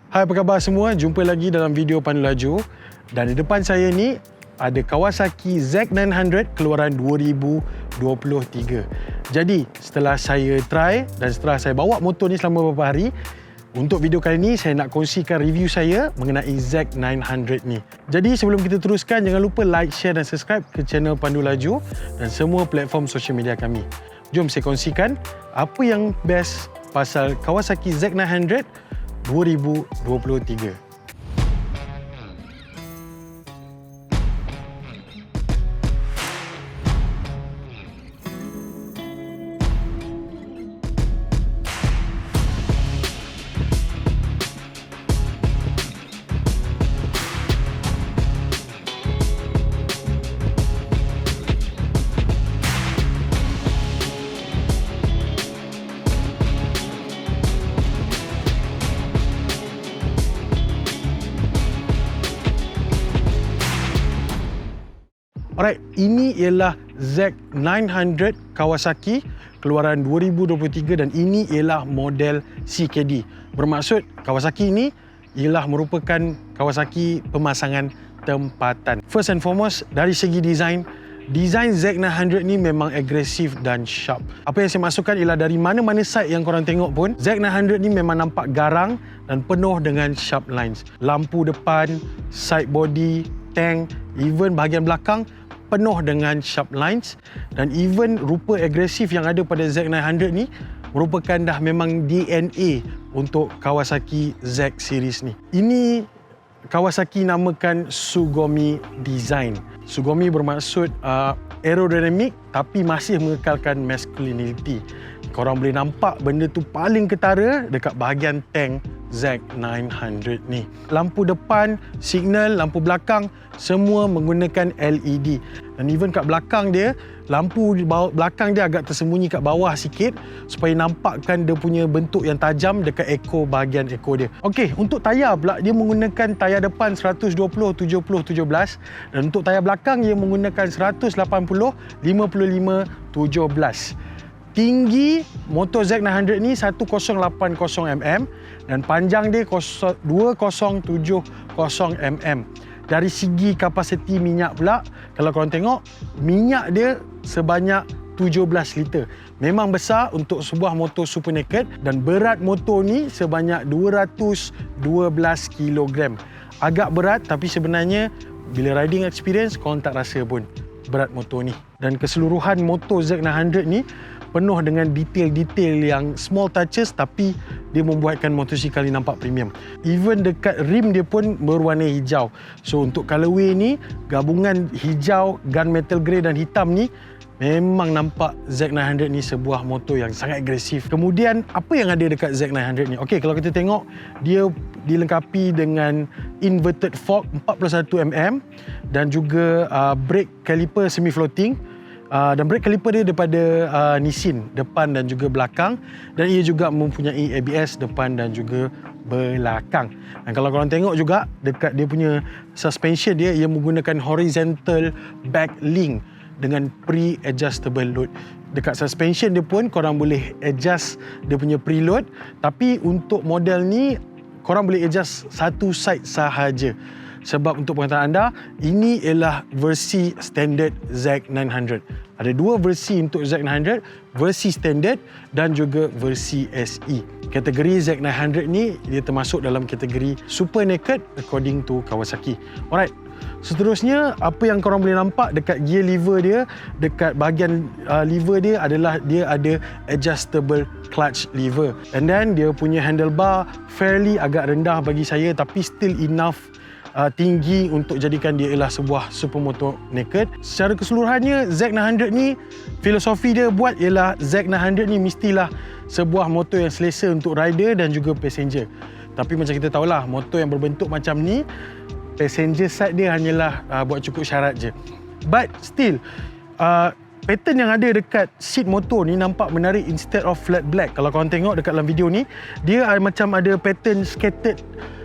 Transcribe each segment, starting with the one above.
Hai, apa khabar semua? Jumpa lagi dalam video Pandu Laju. Dan di depan saya ni ada Kawasaki Z900 keluaran 2023. Jadi, setelah saya try dan setelah saya bawa motor ni selama beberapa hari, untuk video kali ini saya nak kongsikan review saya mengenai Z900 ni. Jadi sebelum kita teruskan, jangan lupa like, share dan subscribe ke channel Pandu Laju dan semua platform social media kami. Jom saya kongsikan apa yang best pasal Kawasaki Z900 2023. Alright, ini ialah Z900 Kawasaki keluaran 2023 dan ini ialah model CKD. Bermaksud Kawasaki ini ialah merupakan Kawasaki pemasangan tempatan. First and foremost, dari segi design Z900 ni memang agresif dan sharp. Apa yang saya masukkan ialah dari mana-mana side yang korang tengok pun, Z900 ni memang nampak garang dan penuh dengan sharp lines. Lampu depan, side body, tank, even bahagian belakang penuh dengan sharp lines, dan even rupa agresif yang ada pada Z900 ni merupakan dah memang DNA untuk Kawasaki Z series ni. Ini Kawasaki namakan Tsugomi Design. Tsugomi bermaksud aerodynamic tapi masih mengekalkan masculinity. Korang boleh nampak benda tu paling ketara dekat bahagian tank Z900 ni. Lampu depan, signal, lampu belakang semua menggunakan LED. Dan even kat belakang dia, lampu belakang dia agak tersembunyi kat bawah sikit supaya nampakkan dia punya bentuk yang tajam dekat ekor, bahagian ekor dia. Okey, untuk tayar pula dia menggunakan tayar depan 120 70 17 dan untuk tayar belakang dia menggunakan 180 55 17. Tinggi motor Z900 ni 1080 mm dan panjang dia 2070 mm. Dari segi kapasiti minyak pula, kalau korang tengok, minyak dia sebanyak 17 liter. Memang besar untuk sebuah motor super naked dan berat motor ni sebanyak 212 kg. Agak berat tapi sebenarnya bila riding experience korang tak rasa pun berat motor ni. Dan keseluruhan motor Z900 ni penuh dengan detail-detail yang small touches tapi dia membuatkan motosikal ni nampak premium. Even dekat rim dia pun berwarna hijau. So untuk colorway ni, gabungan hijau, gunmetal grey dan hitam ni memang nampak Z900 ni sebuah motor yang sangat agresif. Kemudian apa yang ada dekat Z900 ni? Okey, kalau kita tengok, dia dilengkapi dengan inverted fork 41 mm dan juga brake caliper semi floating. Dan brake caliper dia daripada Nissin depan dan juga belakang, dan ia juga mempunyai ABS depan dan juga belakang. Dan kalau korang tengok juga dekat dia punya suspension dia, ia menggunakan horizontal back link dengan pre-adjustable load. Dekat suspension dia pun korang boleh adjust dia punya preload, tapi untuk model ni korang boleh adjust satu side sahaja. Sebab untuk pengetahuan anda, ini ialah versi standard Z900. Ada dua versi untuk Z900, versi standard dan juga versi SE. Kategori Z900 ni dia termasuk dalam kategori super naked according to Kawasaki. Alright. Seterusnya, apa yang korang boleh nampak dekat gear lever dia, dekat bahagian lever dia adalah dia ada adjustable clutch lever. And then dia punya handlebar fairly agak rendah bagi saya tapi still enough tinggi untuk jadikan dia ialah sebuah supermotor naked. Secara keseluruhannya, Z900 ni filosofi dia buat ialah Z900 ni mestilah sebuah motor yang selesa untuk rider dan juga passenger. Tapi macam kita tahulah, motor yang berbentuk macam ni, passenger side dia hanyalah buat cukup syarat je. But still, pattern yang ada dekat seat motor ni nampak menarik instead of flat black. Kalau korang tengok dekat dalam video ni, dia macam ada pattern scattered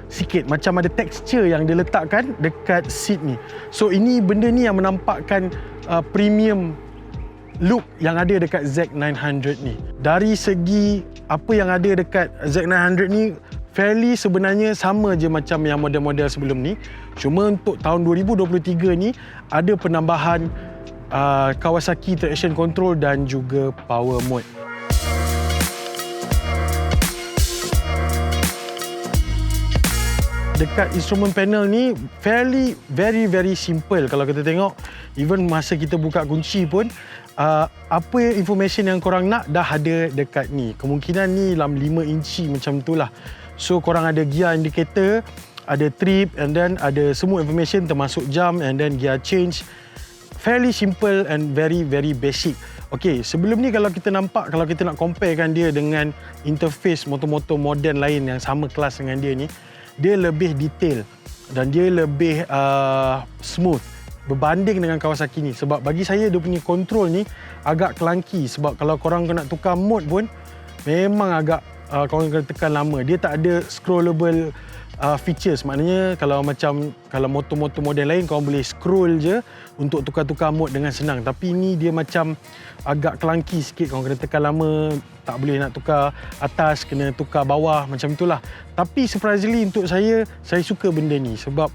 sikit, macam ada texture yang diletakkan dekat seat ni. So ini benda ni yang menampakkan premium look yang ada dekat Z900 ni. Dari segi apa yang ada dekat Z900 ni, fairly sebenarnya sama je macam yang model-model sebelum ni. Cuma untuk tahun 2023 ni ada penambahan Kawasaki traction control dan juga power mode. Dekat instrument panel ni fairly very simple. Kalau kita tengok, even masa kita buka kunci pun apa information yang korang nak dah ada dekat ni. Kemungkinan ni dalam 5 inci macam tu lah. So korang ada gear indicator, ada trip, and then ada semua information termasuk jam and then gear change. Fairly simple and very basic. Okay, sebelum ni kalau kita nampak, kalau kita nak comparekan dia dengan interface motor-motor moden lain yang sama kelas dengan dia ni, dia lebih detail dan dia lebih smooth berbanding dengan Kawasaki ni. Sebab bagi saya dia punya control ni agak clunky. Sebab kalau korang nak tukar mode pun memang agak korang kena tekan lama. Dia tak ada scrollable features. Maknanya kalau motor-motor model lain korang boleh scroll je untuk tukar-tukar mode dengan senang. Tapi ni dia macam agak clunky sikit. Korang kena tekan lama, tak boleh nak tukar atas, kena tukar bawah, macam itulah. Tapi surprisingly untuk saya suka benda ni. Sebab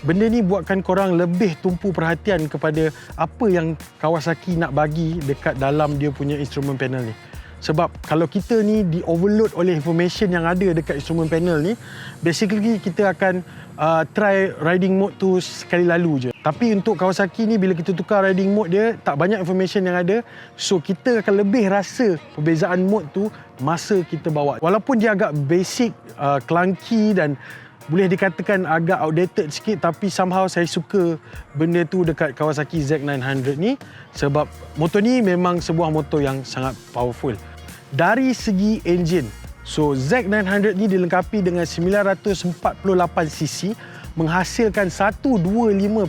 benda ni buatkan korang lebih tumpu perhatian kepada apa yang Kawasaki nak bagi dekat dalam dia punya instrument panel ni. Sebab kalau kita ni di-overload oleh information yang ada dekat instrument panel ni, basically kita akan try riding mode tu sekali lalu je. Tapi untuk Kawasaki ni, bila kita tukar riding mode dia, tak banyak information yang ada. So kita akan lebih rasa perbezaan mode tu masa kita bawa. Walaupun dia agak basic, clunky dan boleh dikatakan agak outdated sikit, tapi somehow saya suka benda tu dekat Kawasaki Z900 ni. Sebab motor ni memang sebuah motor yang sangat powerful. Dari segi engine, so Z900 ni dilengkapi dengan 948cc, menghasilkan 125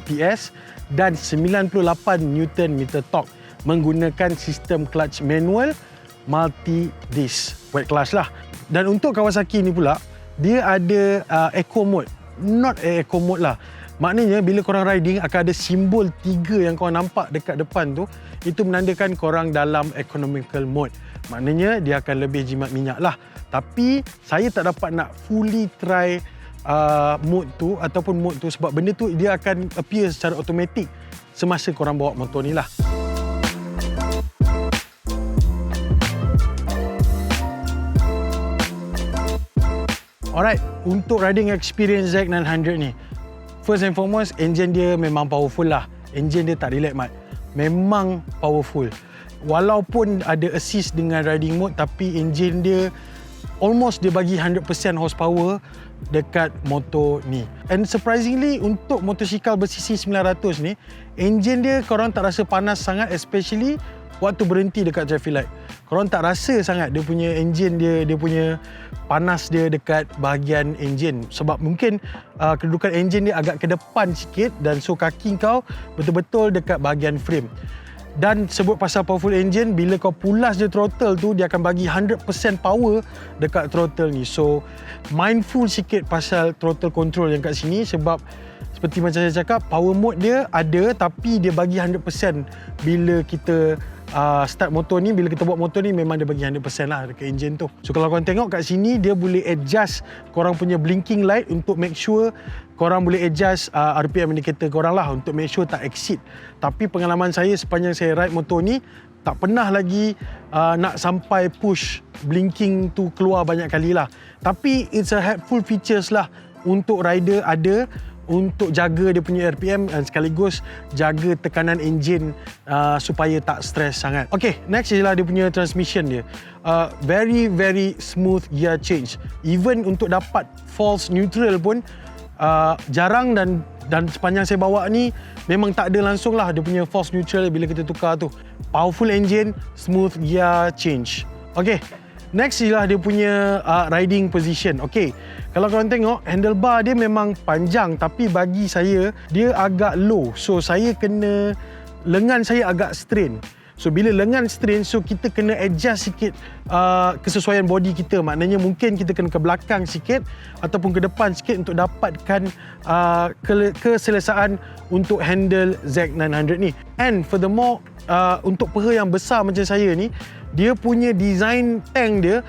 PS dan 98 Nm torque menggunakan sistem clutch manual multi-disc, wet clutch lah. Dan untuk Kawasaki ni pula, dia ada eco mode, not eco mode lah. Maknanya bila korang riding akan ada simbol 3 yang korang nampak dekat depan tu, itu menandakan korang dalam economical mode. Maknanya dia akan lebih jimat minyak lah. Tapi saya tak dapat nak fully try mode tu ataupun mode tu sebab benda tu dia akan appear secara automatik semasa korang bawa motor ni lah. Alright, untuk riding experience Z900 ni, first and foremost, engine dia memang powerful lah. Engine dia tak relax mat. Memang powerful. Walaupun ada assist dengan riding mode, tapi engine dia almost dia bagi 100% horsepower dekat motor ni. And surprisingly, untuk motosikal bersisi 900 ni, engine dia korang tak rasa panas sangat, especially waktu berhenti dekat traffic light. Korang tak rasa sangat dia punya engine dia punya panas dia dekat bahagian engine. Sebab mungkin kedudukan engine dia agak ke depan sikit dan so kaki kau betul-betul dekat bahagian frame. Dan sebut pasal powerful engine, bila kau pulas je throttle tu, dia akan bagi 100% power dekat throttle ni. So mindful sikit pasal throttle control yang kat sini, sebab seperti macam saya cakap, power mode dia ada tapi dia bagi 100% bila kita start motor ni. Bila kita buat motor ni memang dia bagi 100% lah dekat engine tu. So kalau korang tengok kat sini, dia boleh adjust korang punya blinking light untuk make sure korang boleh adjust RPM indicator korang lah untuk make sure tak exceed. Tapi pengalaman saya sepanjang saya ride motor ni, tak pernah lagi nak sampai push blinking tu keluar banyak kali lah. Tapi it's a helpful features lah untuk rider ada untuk jaga dia punya RPM dan sekaligus jaga tekanan enjin supaya tak stres sangat. Okay, next ialah dia punya transmission dia. Very smooth gear change. Even untuk dapat false neutral pun jarang, dan sepanjang saya bawa ni memang tak ada langsung lah dia punya false neutral bila kita tukar tu. Powerful engine, smooth gear change. Okay, next ialah dia punya riding position. Okay, kalau korang tengok, handlebar dia memang panjang tapi bagi saya dia agak low. So saya kena, lengan saya agak strain. So bila lengan strain, so kita kena adjust sikit kesesuaian body kita. Maknanya mungkin kita kena ke belakang sikit ataupun ke depan sikit untuk dapatkan keselesaan untuk handle Z900 ni. And furthermore, untuk peha yang besar macam saya ni, dia punya design tank dia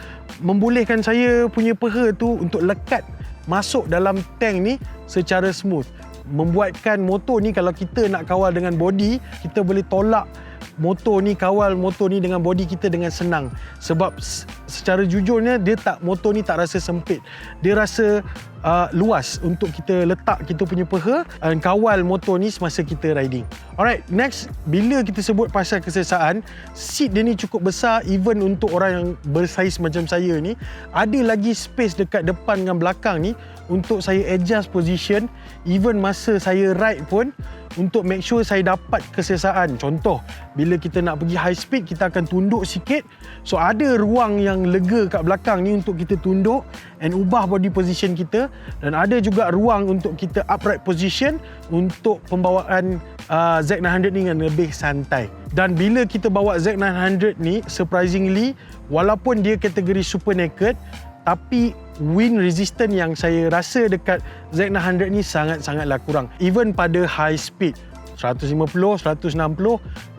membolehkan saya punya peha tu untuk lekat masuk dalam tank ni secara smooth. Membuatkan motor ni kalau kita nak kawal dengan body, kita boleh tolak kawal motor ni dengan body kita dengan senang. Sebab secara jujurnya motor ni tak rasa sempit. Dia rasa luas untuk kita letak kita punya peha dan kawal motor ni semasa kita riding. Alright, next, bila kita sebut pasal kesesaan, seat dia ni cukup besar even untuk orang yang bersaiz macam saya ni. Ada lagi space dekat depan dengan belakang ni untuk saya adjust position even masa saya ride pun, untuk make sure saya dapat kesesaan. Contoh, bila kita nak pergi high speed, kita akan tunduk sikit. So ada ruang yang lega kat belakang ni untuk kita tunduk and ubah body position kita. Dan ada juga ruang untuk kita upright position untuk pembawaan Z900 ni dengan lebih santai. Dan bila kita bawa Z900 ni, surprisingly, walaupun dia kategori super naked, tapi wind resistance yang saya rasa dekat Z900 ni sangat-sangatlah kurang. Even pada high speed 150, 160,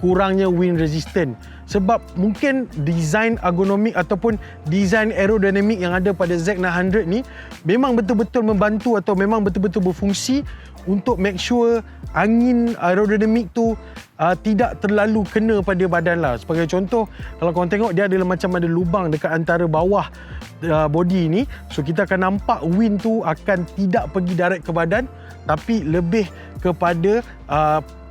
kurangnya wind resistance. Sebab mungkin design ergonomik ataupun design aerodinamik yang ada pada Z900 ni memang betul-betul membantu atau memang betul-betul berfungsi untuk make sure angin aerodinamik tu tidak terlalu kena pada badan lah. Sebagai contoh, kalau korang tengok, dia ada macam ada lubang dekat antara bawah body ni. So kita akan nampak wind tu akan tidak pergi direct ke badan, tapi lebih kepada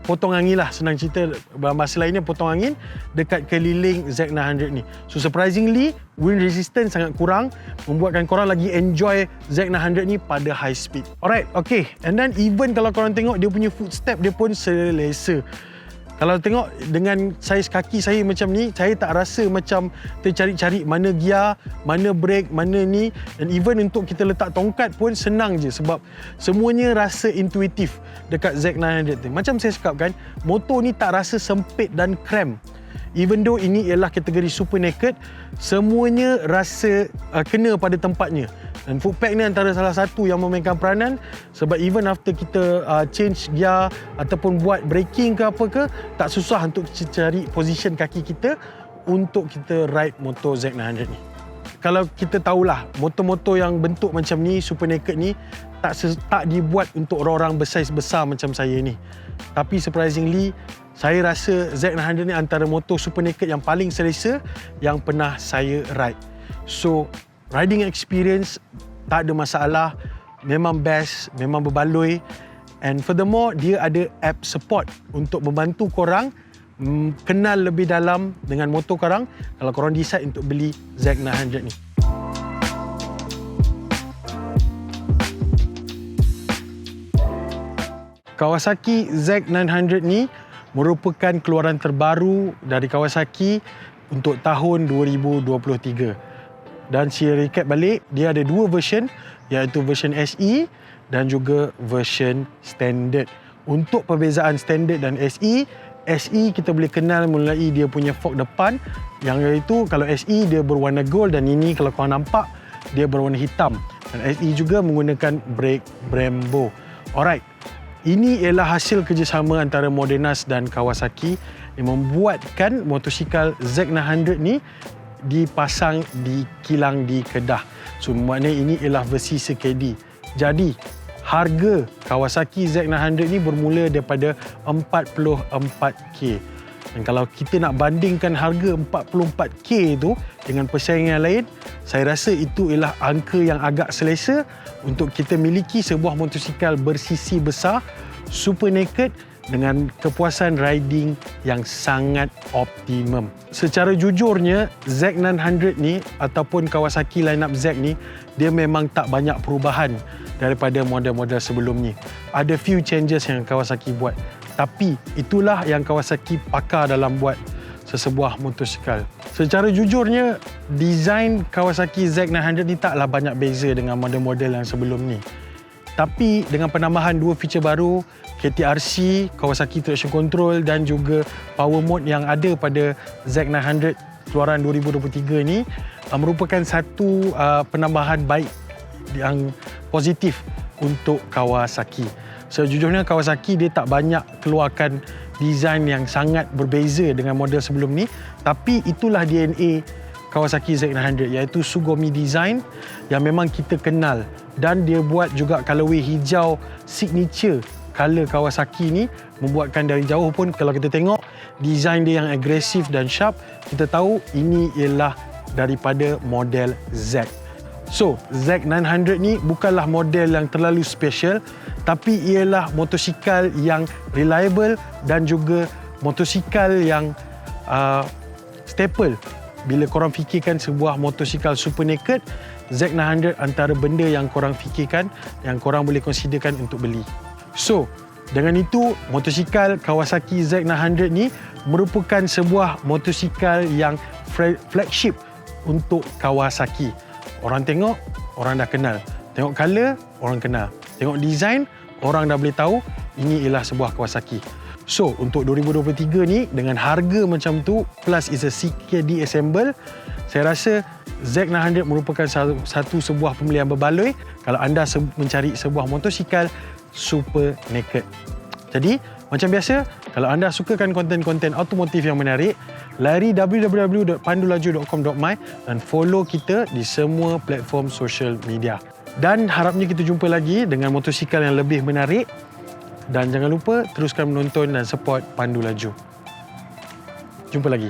potong angin lah, senang cerita. Bahasa lainnya potong angin dekat keliling Z900 ni. So surprisingly, wind resistance sangat kurang, membuatkan korang lagi enjoy Z900 ni pada high speed. Alright, okay. And then even kalau korang tengok, dia punya footstep dia pun selesa. Kalau tengok dengan saiz kaki saya macam ni, saya tak rasa macam tercari-cari mana gear, mana brake, mana ni. Dan even untuk kita letak tongkat pun senang je sebab semuanya rasa intuitif dekat Z900 ni. Macam saya cakap kan, motor ni tak rasa sempit dan cramp. Even though ini ialah kategori super naked, semuanya rasa kena pada tempatnya. Dan footpack ni antara salah satu yang memainkan peranan sebab even after kita change gear ataupun buat braking ke apa ke, tak susah untuk cari position kaki kita untuk kita ride motor Z900 ni. Kalau kita tahulah, motor-motor yang bentuk macam ni, super naked ni, tak dibuat untuk orang-orang bersaiz besar macam saya ni. Tapi surprisingly, saya rasa Z900 ni antara motor super naked yang paling selesa yang pernah saya ride. So, riding experience tak ada masalah, memang best, memang berbaloi. And furthermore, dia ada app support untuk membantu korang kenal lebih dalam dengan motor korang kalau korang decide untuk beli Z900 ni. Kawasaki Z900 ni merupakan keluaran terbaru dari Kawasaki untuk tahun 2023. Dan saya recap balik, dia ada dua version, iaitu version SE dan juga version standard. Untuk perbezaan standard dan SE kita boleh kenal mulai dia punya fork depan, yang iaitu kalau SE dia berwarna gold dan ini kalau korang nampak dia berwarna hitam. Dan SE juga menggunakan brake Brembo. Alright, ini ialah hasil kerjasama antara Modenas dan Kawasaki yang membuatkan motosikal Z900 ni dipasang di kilang di Kedah. So maknanya ini ialah versi sekedi. Jadi harga Kawasaki Z900 ni bermula daripada 44k. Dan kalau kita nak bandingkan harga 44k tu dengan persaingan lain, saya rasa itu ialah angka yang agak selesa untuk kita miliki sebuah motosikal bersisi besar, super naked, dengan kepuasan riding yang sangat optimum. Secara jujurnya, Z900 ni ataupun Kawasaki lineup Z ni, dia memang tak banyak perubahan daripada model-model sebelum ni. Ada few changes yang Kawasaki buat. Tapi itulah yang Kawasaki pakar dalam buat sesebuah motosikal. Secara jujurnya, design Kawasaki Z900 ni taklah banyak beza dengan model-model yang sebelum ni. Tapi dengan penambahan dua feature baru, KTRC, Kawasaki Traction Control dan juga Power Mode yang ada pada Z900 keluaran 2023 ni merupakan satu penambahan baik yang positif untuk Kawasaki. Sejujurnya Kawasaki dia tak banyak keluarkan design yang sangat berbeza dengan model sebelum ni, tapi itulah DNA Kawasaki Z900, iaitu Sugoi design yang memang kita kenal, dan dia buat juga colorway hijau signature color Kawasaki ni, membuatkan dari jauh pun kalau kita tengok design dia yang agresif dan sharp, kita tahu ini ialah daripada model Z. So, Z900 ni bukanlah model yang terlalu special, tapi ialah motosikal yang reliable dan juga motosikal yang staple. Bila korang fikirkan sebuah motosikal super naked, Z900 antara benda yang korang fikirkan, yang korang boleh considerkan untuk beli. So, dengan itu, motosikal Kawasaki Z900 ni merupakan sebuah motosikal yang flagship untuk Kawasaki. Orang tengok, orang dah kenal. Tengok color, orang kenal. Tengok design, orang dah boleh tahu ini ialah sebuah Kawasaki. So, untuk 2023 ni, dengan harga macam tu, plus is a CKD assemble, saya rasa Z900 merupakan satu sebuah pembelian berbaloi kalau anda mencari sebuah motosikal super naked. Jadi, macam biasa, kalau anda sukakan konten-konten automotif yang menarik, lari www.pandulaju.com.my dan follow kita di semua platform social media. Dan harapnya kita jumpa lagi dengan motosikal yang lebih menarik. Dan jangan lupa teruskan menonton dan support Pandu Laju. Jumpa lagi.